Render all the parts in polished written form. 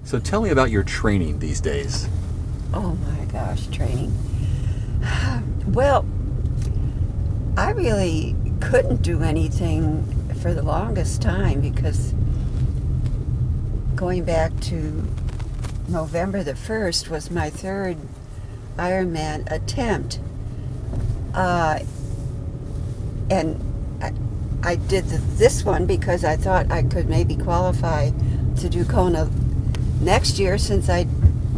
So tell me about your training these days. Oh my gosh, training. Well, I really couldn't do anything for the longest time because going back to November the 1st was my third Ironman attempt. And I did this one because I thought I could maybe qualify to do Kona next year, since I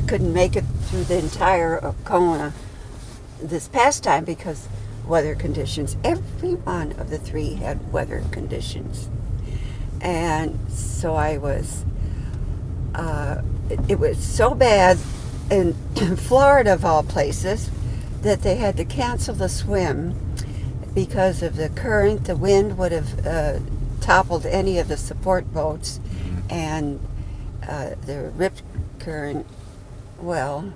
couldn't make it through the entire Kona this past time because weather conditions. Every one of the three had weather conditions. And so I was, it was so bad in Florida of all places that they had to cancel the swim because of the current. The wind would have toppled any of the support boats, and the rip current, well,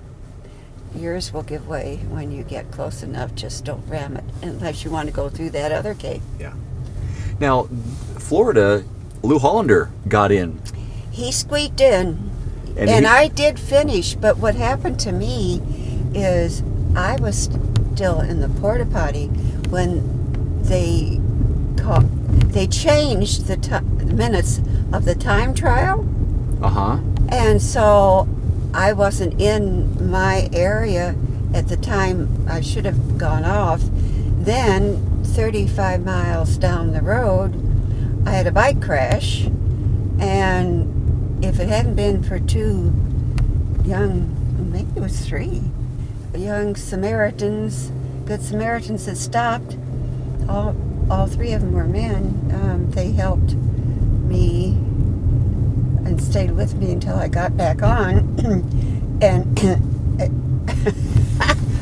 yours will give way when you get close enough. Just don't ram it unless you want to go through that other gate. Yeah. Now, Florida, Lou Hollander got in. He squeaked in, and I did finish, but what happened to me is I was still in the porta potty when they changed the minutes of the time trial. And so I wasn't in my area at the time I should have gone off. Then 35 miles down the road, I had a bike crash, and if it hadn't been for two young, maybe it was three, young Samaritans, good Samaritans that stopped, all three of them were men, they helped me and stayed with me until I got back on. And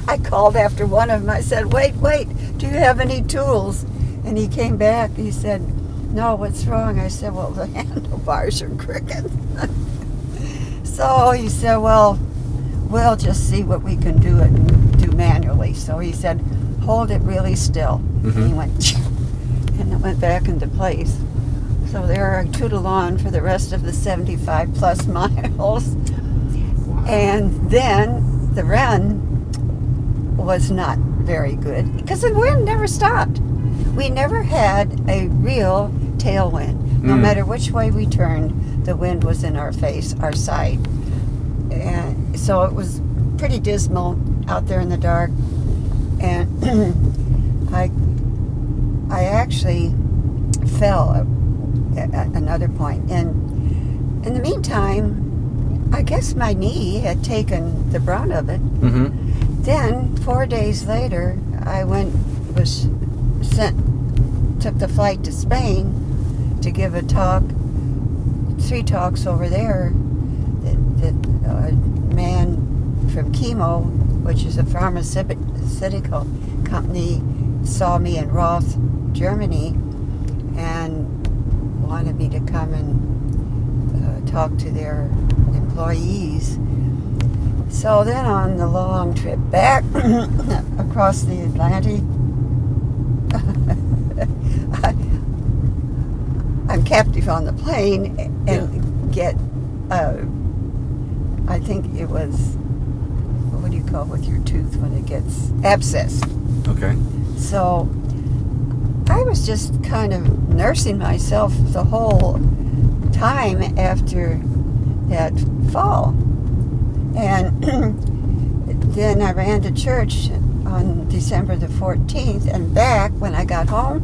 I called after one of them. I said, wait, do you have any tools? And he came back. He said, no, what's wrong? I said, well, the handlebars are crooked. So he said, well, we'll just see what we can do manually. So he said, hold it really still. And he went, and it went back into place. So there I tootled on for the rest of the 75 plus miles. And then the run was not very good because the wind never stopped. We never had a real tailwind. No matter which way we turned, the wind was in our face, our side. And so it was pretty dismal out there in the dark. And I actually fell at another point. And in the meantime, I guess my knee had taken the brunt of it. Then 4 days later, I took the flight to Spain to give a talk, 3 talks over there. That man from Chemo, which is a pharmaceutical company, saw me in Roth, Germany, and wanted me to come and talk to their employees. So then on the long trip back across the Atlantic, I'm captive on the plane and get, I think it was, what do you call with your tooth when it gets abscessed? Okay. So I was just kind of nursing myself the whole time after that fall. And then I ran to church on December the 14th, and back when I got home,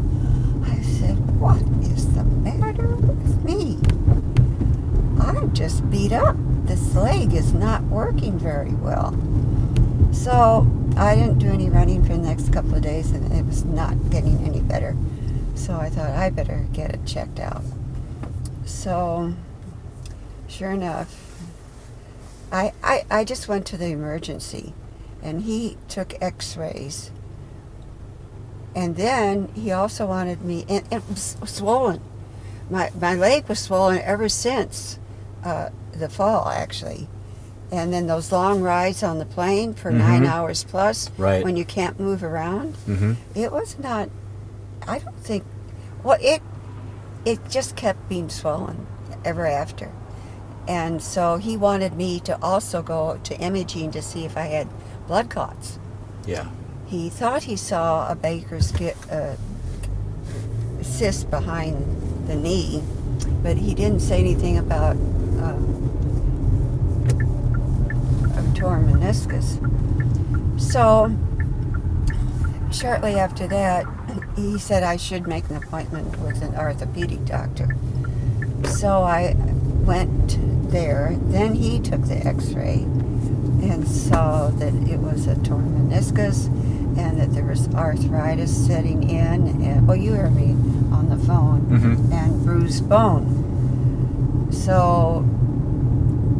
I said, what is the matter with me? I'm just beat up. This leg is not working very well. So I didn't do any running for the next couple of days, and it was not getting any better. So I thought I better get it checked out. So sure enough, I just went to the emergency, and he took x-rays. And then he also wanted me, and it was swollen. My leg was swollen ever since the fall, actually. And then those long rides on the plane for 9 hours plus, when you can't move around, it was not, I don't think, well, it just kept being swollen ever after. And so he wanted me to also go to imaging to see if I had blood clots. Yeah. He thought he saw a Baker's cyst behind the knee, but he didn't say anything about a torn meniscus. So shortly after that, he said I should make an appointment with an orthopedic doctor. So I went there. Then he took the x-ray and saw that it was a torn meniscus and that there was arthritis setting in, and you heard me on the phone, Mm-hmm. and bruised bone. So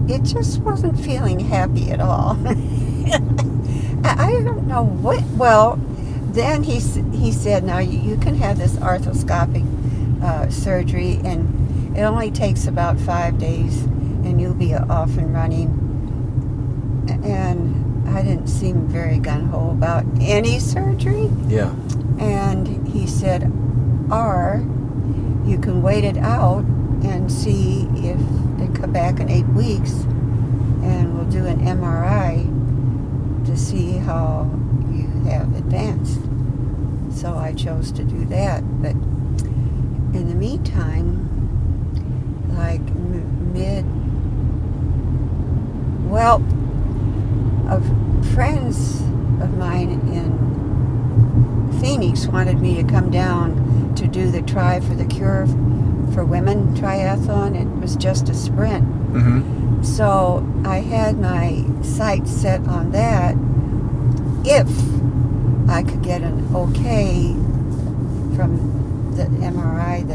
it just wasn't feeling happy at all. I don't know what. Well, then he said, now you can have this arthroscopic surgery, and it only takes about 5 days, and you'll be off and running. And I didn't seem very gung-ho about any surgery. Yeah. And he said, or you can wait it out and see if they come back in 8 weeks, and we'll do an MRI to see how you have advanced. So I chose to do that. But in the meantime, like friends of mine in Phoenix wanted me to come down to do the Try for the Cure for Women triathlon. It was just a sprint. Mm-hmm. So I had my sights set on that if I could get an okay from the MRI.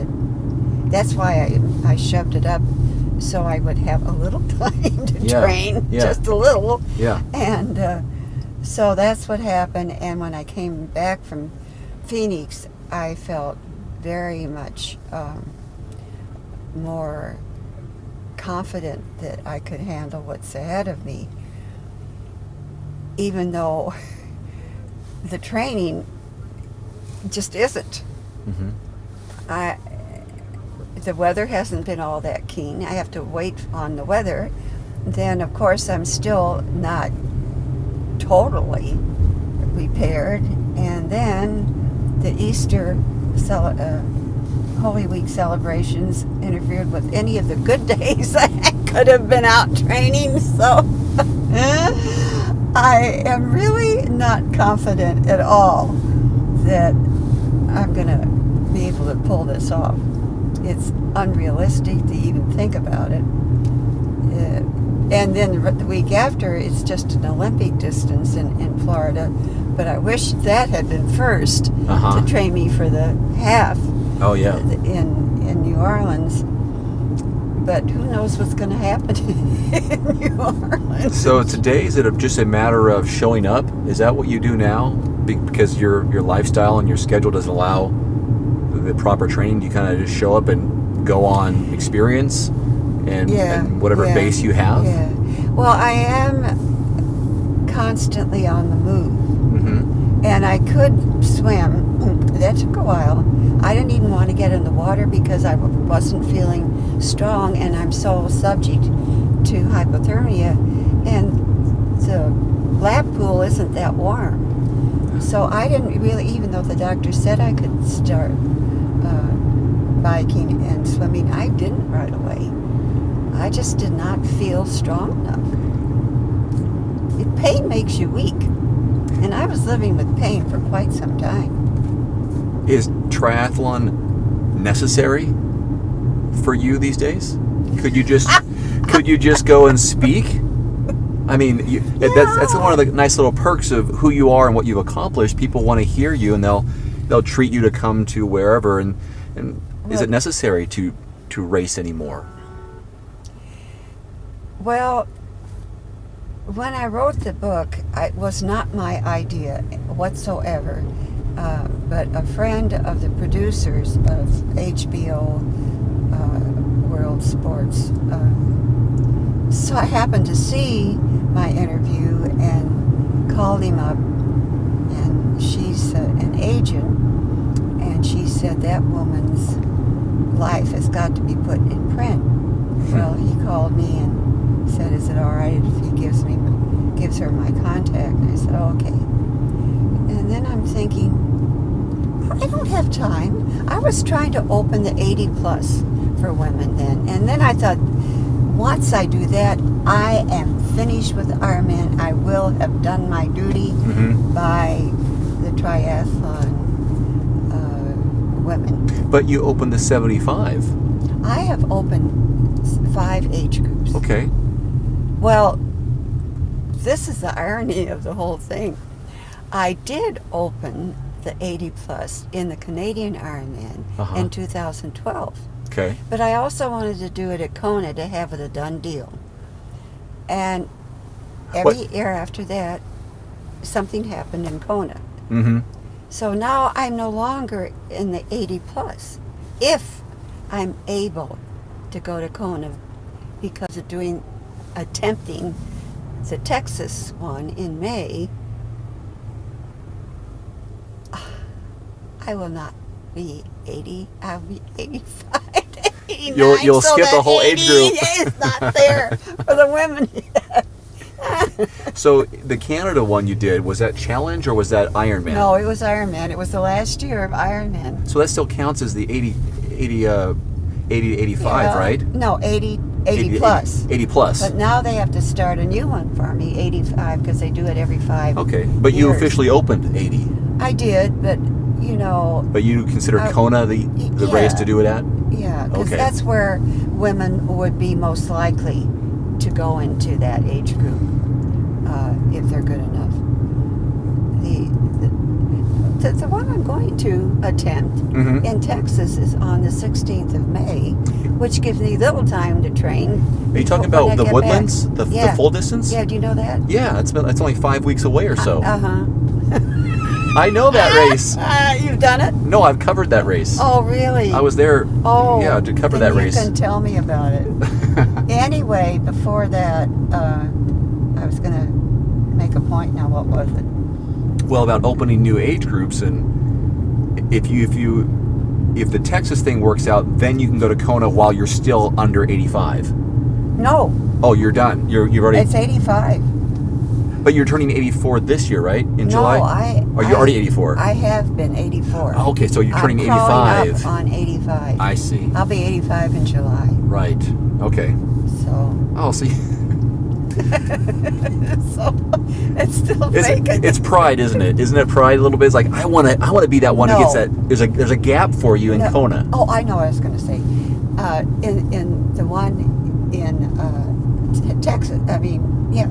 That's why I shoved it up, so I would have a little time to train, just a little. Yeah. And so that's what happened. And when I came back from Phoenix, I felt very much more confident that I could handle what's ahead of me, even though the training just isn't. Mm-hmm. The weather hasn't been all that keen. I have to wait on the weather. Then, of course, I'm still not totally prepared. And then the Easter Holy Week celebrations interfered with any of the good days I could have been out training. So I am really not confident at all that I'm going to be able to pull this off. It's unrealistic to even think about it. And then the week after, it's just an Olympic distance in Florida. But I wish that had been first to train me for the half. Oh, yeah. In New Orleans. But who knows what's going to happen in New Orleans. So today, is it just a matter of showing up? Is that what you do now? Because your lifestyle and your schedule doesn't allow the proper training? Do you kind of just show up and go on experience and whatever base you have? Yeah. Well, I am constantly on the move. Mm-hmm. And I could swim. That took a while. I didn't even want to get in the water because I wasn't feeling strong, and I'm so subject to hypothermia. And the lap pool isn't that warm. So I didn't really, even though the doctor said I could start biking and swimming, I didn't right away. I just did not feel strong enough. Pain makes you weak. And I was living with pain for quite some time. Is triathlon necessary for you these days? Could you just go and speak? I mean, that's one of the nice little perks of who you are and what you've accomplished. People want to hear you, and they'll treat you to come to wherever. And is it necessary to race anymore? Well, when I wrote the book, it was not my idea whatsoever. But a friend of the producers of HBO World Sports so I happened to see my interview and called him up, and she's an agent, and she said that woman's life has got to be put in print. Well, he called me and said, "Is it all right if he gives her my contact?" And I said, "Oh, okay." And then I'm thinking, I don't have time. I was trying to open the 80 plus for women then, and then I thought, once I do that, I am finished with Ironman. I will have done my duty by the triathlon women. But you opened the 75. I have opened 5 age groups. Okay. Well, this is the irony of the whole thing. I did open the 80 plus in the Canadian Ironman in 2012. Okay. But I also wanted to do it at Kona to have it a done deal. And every year after that, something happened in Kona. Mm-hmm. So now I'm no longer in the 80 plus. If I'm able to go to Kona because of attempting the Texas one in May, I will not be 80. I'll be 85, 89. You'll so skip that the whole age group. It's not there for the women yet. So the Canada one you did, was that Challenge or was that Ironman? No, it was Ironman. It was the last year of Ironman. So that still counts as the 80 to 85, Yeah, right? No, 80 plus. 80 plus. But now they have to start a new one for me, 85, because they do it every 5 Okay, but you years. officially opened 80. I did, but you know. But you consider Kona the yeah. race to do it at? Yeah, because Okay. that's where women would be most likely to go into that age group if they're good enough. The one I'm going to attempt in Texas is on the 16th of May, which gives me little time to train. Are you talking about the Woodlands? The full distance? Yeah, do you know that? Yeah, it's only 5 weeks away or so. Uh-huh. I know that race. You've done it? No, I've covered that race. Oh, really? I was there. Oh, yeah, to cover that race. You can tell me about it. Anyway, before that, I was going to make a point. Now, what was it? Well, about opening new age groups, and if the Texas thing works out, then you can go to Kona while you're still under 85. No. Oh, you're done. You've already. It's 85. But you're turning 84 this year, right? In July? No, Are you already 84? I have been 84. Oh, okay, so you're turning I'm crawling 85. up on 85. I see. I'll be 85 in July. Right. Okay. So. Oh, see. So it's still vacant. It's pride, isn't it? Isn't it pride a little bit? It's like I want to be that one who gets that. There's a gap for you in Kona. Oh, I know what I was going to say. In the one in Texas. I mean, yeah,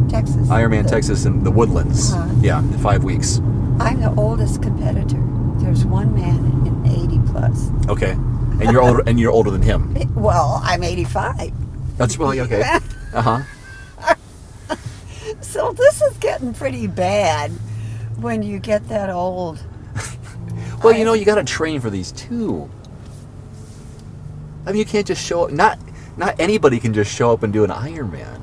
Texas. Ironman Texas and the Woodlands. Yeah, in 5 weeks. I'm the oldest competitor. There's one man in 80 plus. Okay, and you're older than him. Well, I'm 85. That's really okay. Uh-huh. So this is getting pretty bad when you get that old. Well, you got to train for these too. I mean, you can't just show up. Not anybody can just show up and do an Ironman.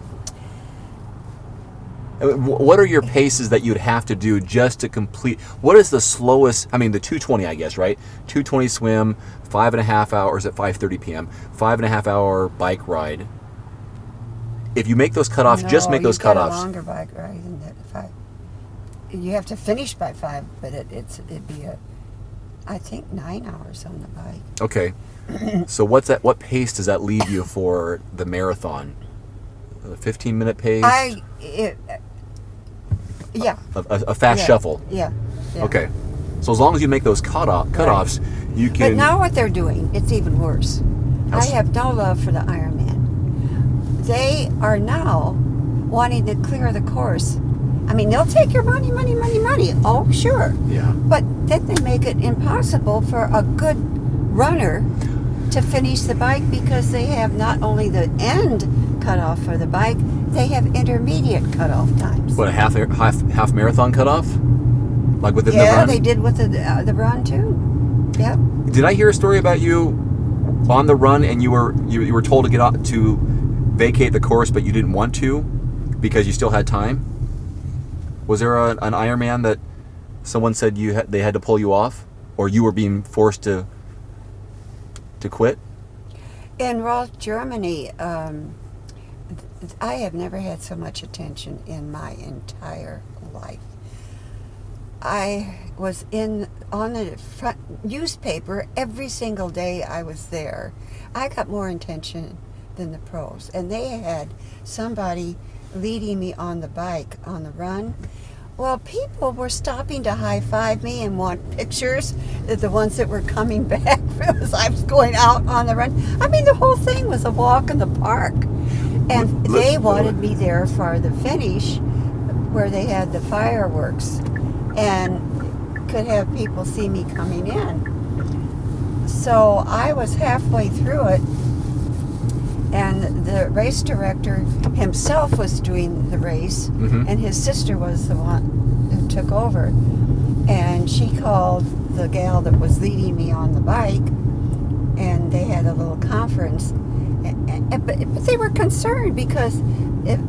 I mean, what are your paces that you'd have to do just to complete? What is the slowest? I mean, the 220, I guess, right? 220 swim, 5.5 hours at 5:30 p.m. 5.5 hour bike ride. If you make those cutoffs, just make those cutoffs. A longer bike ride than that. You have to finish by 5, but it'd be I think 9 hours on the bike. Okay. So what pace does that leave you for the marathon? A 15-minute pace? Yeah. A fast shuffle? Yeah. Okay. So as long as you make those cutoffs, you can... But now what they're doing, it's even worse. I have no love for the Ironman. They are now wanting to clear the course. I mean, they'll take your money. Oh, sure. Yeah. But then they make it impossible for a good runner to finish the bike because they have not only the end cutoff for the bike, they have intermediate cutoff times. What, a half marathon cutoff? Like within the run? Yeah, they did with the run too. Yep. Did I hear a story about you on the run and you were told to get out to vacate the course, but you didn't want to because you still had time? Was there an Ironman that someone said they had to pull you off, or you were being forced to quit? In Roth, Germany, I have never had so much attention in my entire life. I was on the front newspaper every single day I was there. I got more attention than the pros. And they had somebody leading me on the bike on the run. Well, people were stopping to high-five me and want pictures, the ones that were coming back as I was going out on the run. I mean, the whole thing was a walk in the park. And they wanted me there for the finish, where they had the fireworks, and could have people see me coming in. So I was halfway through it, and the race director himself was doing the race, and his sister was the one who took over. And she called the gal that was leading me on the bike, and they had a little conference. But they were concerned because if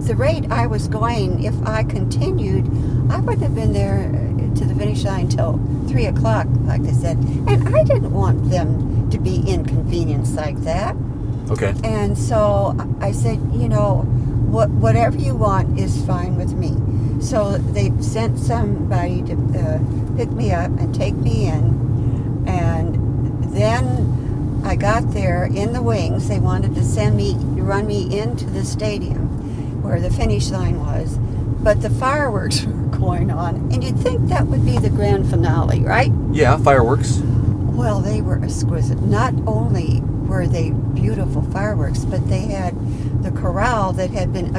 the rate I was going, if I continued, I wouldn't have been there to the finish line till 3 o'clock, like they said. And I didn't want them to be inconvenienced like that. Okay. And so I said, whatever you want is fine with me. So they sent somebody to pick me up and take me in. And then I got there in the wings. They wanted to run me into the stadium where the finish line was. But the fireworks were going on. And you'd think that would be the grand finale, right? Yeah, fireworks. Well, they were exquisite. Not only were they beautiful fireworks, but they had the chorale that had been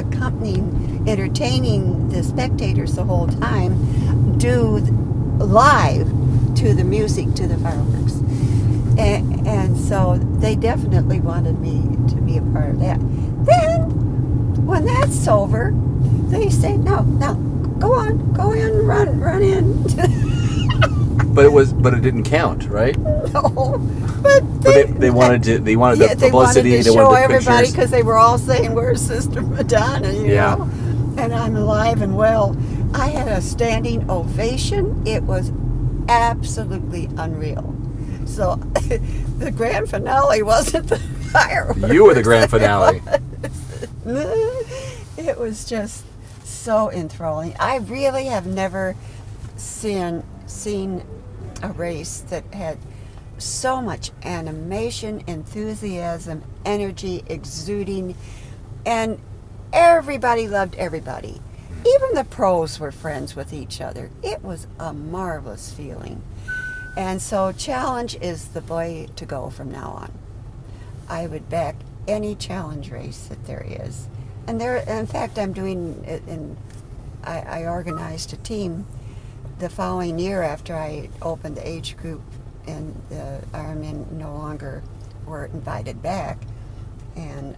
entertaining the spectators the whole time, do live to the music, to the fireworks. And so they definitely wanted me to be a part of that. Then, when that's over, they say, no, go in, run in. But it didn't count, right? No, but they wanted the publicity. They wanted to show the everybody pictures. because they were all saying, "Where's Sister Madonna?" You know? And I'm alive and well. I had a standing ovation. It was absolutely unreal. So the grand finale wasn't the fireworks. You were the grand finale. It was just so enthralling. I really have never seen a race that had so much animation, enthusiasm, energy exuding, and everybody loved everybody. Even the pros were friends with each other. It was a marvelous feeling. And so challenge is the way to go from now on. I would back any challenge race that there is. And in fact, I'm doing it I organized a team the following year after I opened the age group and the Ironman no longer were invited back. And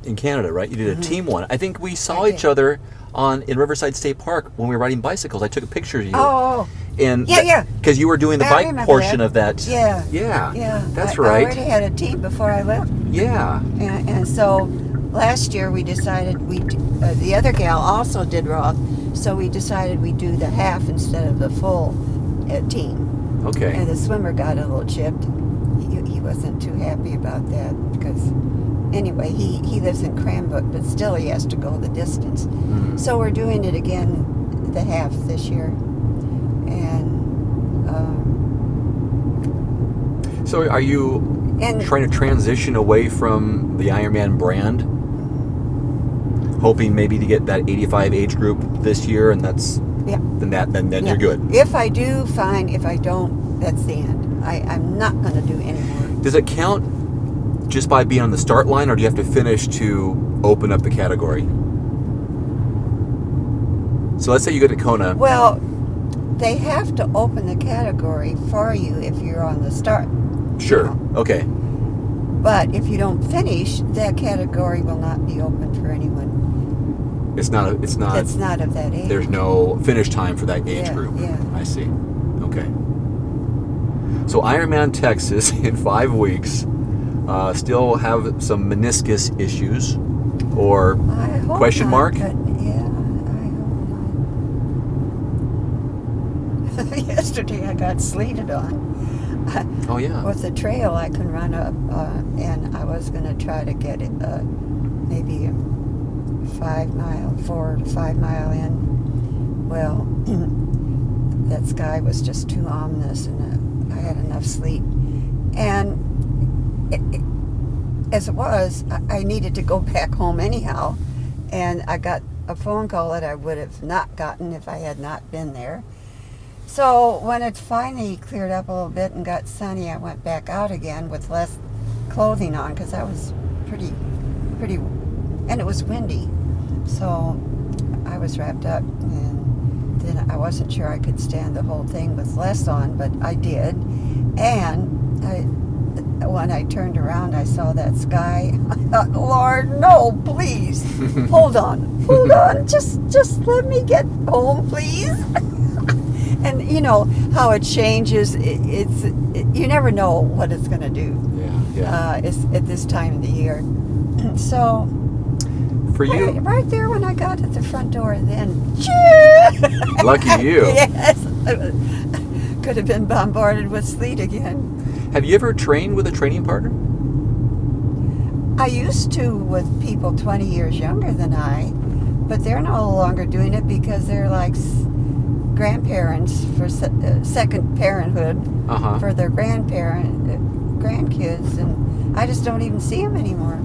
in Canada, right? You did a team one. I think we saw each other in Riverside State Park when we were riding bicycles. I took a picture of you. Oh. And yeah. Because you were doing the bike portion of that. Yeah. Yeah. That's right. I already had a team before I left. Yeah. And so last year we decided the other gal also did Roth, so we decided we'd do the half instead of the full team. Okay. And the swimmer got a little chipped. He wasn't too happy about that because, anyway, he lives in Cranbrook, but still he has to go the distance. So we're doing it again, the half this year. And so are you trying to transition away from the Ironman brand? Hoping maybe to get that 85 age group this year, and then you're good. If I do, fine. If I don't, that's the end. I'm not going to do any more. Does it count just by being on the start line, or do you have to finish to open up the category? So let's say you go to Kona. Well, they have to open the category for you if you're on the start. Sure. Okay. But if you don't finish, that category will not be open for anyone. It's not. That's not of that age. There's no finish time for that age group. Yeah. I see. Okay. So Ironman Texas in 5 weeks. Still have some meniscus issues, or question mark? But yeah, I hope not. Yesterday I got sleeted on. Oh, yeah. with the trail I can run up, and I was going to try to get it maybe a 4 to 5 mile in. Well, that sky was just too ominous, and I had enough sleep. And as it was, I needed to go back home anyhow, and I got a phone call that I would have not gotten if I had not been there. So when it finally cleared up a little bit and got sunny, I went back out again with less clothing on because I was pretty, and it was windy. So I was wrapped up, and then I wasn't sure I could stand the whole thing with less on, but I did. And when I turned around, I saw that sky. I thought, Lord, no, please, hold on, just let me get home, please. And you know how it changes. You never know what it's going to do. Yeah. It's at this time of the year. So For you, right there when I got at the front door, then lucky you. Yes, could have been bombarded with sleet again. Have you ever trained with a training partner? I used to with people 20 years younger than I, but they're no longer doing it because they're like grandparents for second parenthood for their grandkids, and I just don't even see them anymore.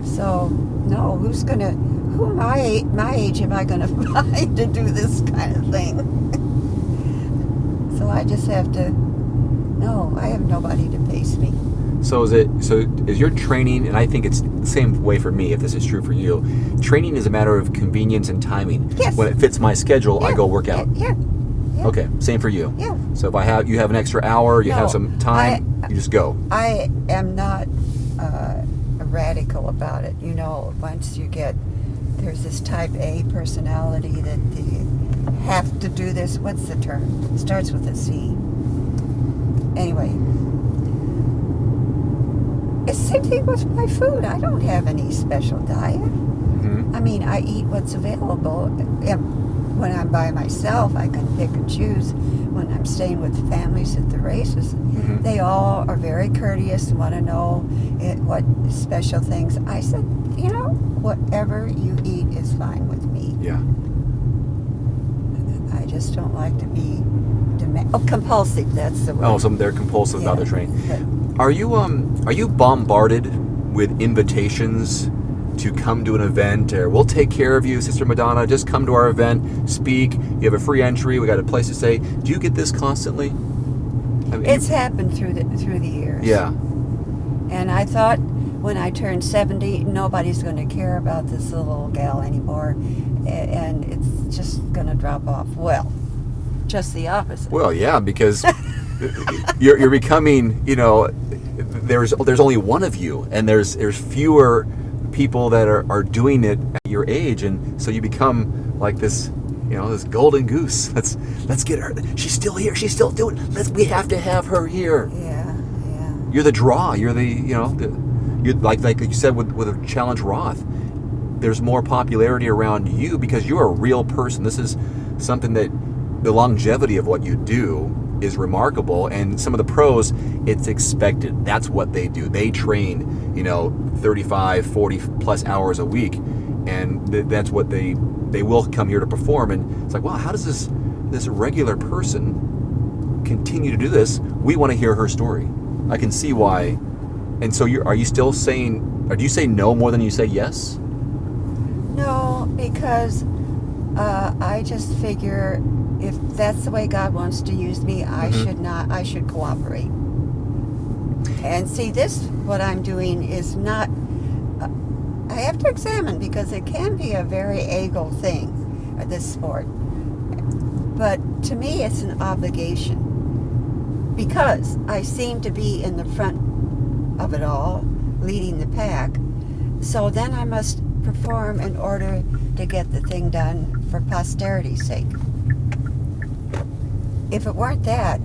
So no, who my age am I gonna find to do this kind of thing? So I just have to. No, I have nobody to pace me. So is your training, and I think it's the same way for me if this is true for you, training is a matter of convenience and timing. Yes. When it fits my schedule, I go work out. Yeah. Okay, same for you. Yeah. So if you have an extra hour, you have some time, you just go. I am not radical about it. You know, once there's this type A personality that you have to do this. What's the term? It starts with a C. Anyway, it's the same thing with my food. I don't have any special diet. I mean, I eat what's available. When I'm by myself, I can pick and choose. When I'm staying with families at the races, they all are very courteous and want to know what special things. I said, whatever you eat is fine with me. Yeah. I just don't like to be compulsive. That's the word. Oh, so they're compulsive about their training. Are you bombarded with invitations to come to an event, or we'll take care of you, Sister Madonna, just come to our event, speak, you have a free entry, we got a place to stay? Do you get this constantly? I mean, it's happened through the years. Yeah. And I thought when I turned 70, nobody's going to care about this little gal anymore, and it's just going to drop off. Well, just the opposite. Well, yeah, because you're becoming, there's only one of you, and there's fewer people that are doing it at your age, and so you become like this, this golden goose. Let's get her. She's still here. She's still doing. We have to have her here. Yeah. You're the draw. You're you're like you said with a Challenge Roth. There's more popularity around you because you're a real person. This is something that the longevity of what you do is remarkable, and some of the pros, it's expected. That's what they do. They train, 35, 40 plus hours a week, and that's what they will come here to perform. And it's like, wow, how does this regular person continue to do this? We want to hear her story. I can see why. And so are you still saying, or do you say no more than you say yes? No, because I just figure if that's the way God wants to use me, I should cooperate. And see, what I'm doing is not, I have to examine, because it can be a very ego thing, this sport. But to me, it's an obligation, because I seem to be in the front of it all, leading the pack. So then I must perform in order to get the thing done for posterity's sake. If it weren't that,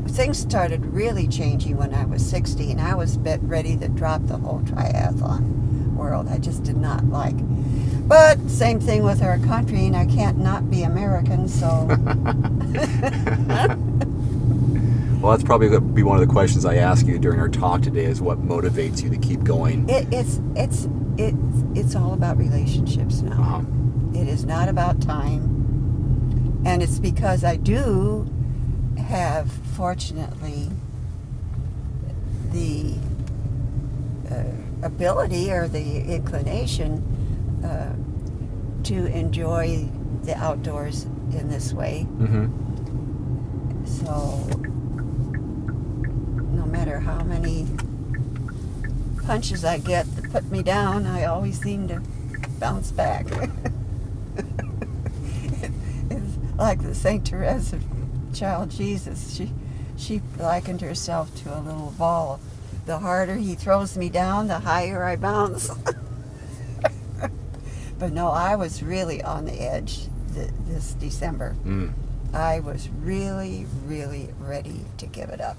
things started really changing when I was 60, and I was ready to drop the whole triathlon world. I just did not like But same thing with our country, and I can't not be American, so. Well, that's probably going to be one of the questions I ask you during our talk today is what motivates you to keep going? It's all about relationships now. Uh-huh. It is not about time. And it's because I do have, fortunately, the ability or the inclination to enjoy the outdoors in this way. Mm-hmm. So no matter how many punches I get that put me down, I always seem to bounce back. It's like the Saint Teresa child Jesus. She likened herself to a little ball. The harder he throws me down, the higher I bounce. But no, I was really on the edge this December. Mm. I was really, really ready to give it up.